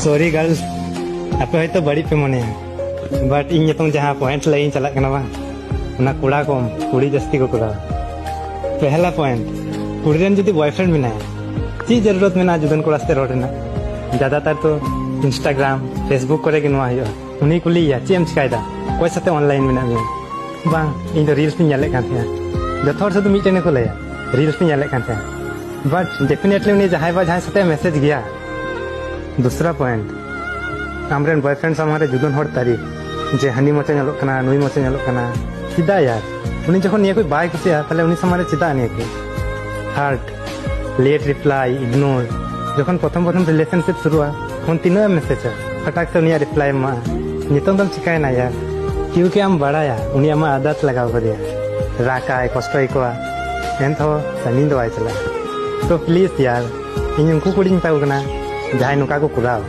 sorry girls आपे हयतो बड़ी पे मने बट इन नितों जहां पॉइंट लई चला कना बा उना कुड़ा कम कुड़ी जस्ती को कुड़ा पहला पॉइंट कुड़ी रेन जदी बॉयफ्रेंड मेना ची जरूरत मेना जुदन कोड़ा से रोड ना ज्यादातर तो इंस्टाग्राम फेसबुक करे के नवा हयो उनी कुलिया ची एम चिकायदा कोई साथे ऑनलाइन मेना में बा इन रील्स पे नेले कान थे जतो हर से मीटेने को लया रील्स पे नेले कान थे बट डेफिनेटली उनी जहां बा जहां साथे मैसेज गया दूसरा पॉइंट आमरेन बॉयफ्रेंड हमारे जुदन हर तारीख जे हनी मचे नेलो कना नुई मचे नेलो कना चिदा यार उनी जखन निया कोई बाय कुसिया ताले उनी समारे चिदा निया के हार्ट लेट रिप्लाई इग्नोर जखन प्रथम रिलेशनशिप शुरुआ उन तीनों मैसेज फटाक से उनिया रिप्लाई मा नितों दम चिकाय ना यार क्योंकि हम बड़ाया उनी आमा आदत लगाव करिया राकाय कष्टय को एनथो सनी दो आय चला तो प्लीज यार इन उनको कुड़ी पाऊ कना जहां नुका को कुराव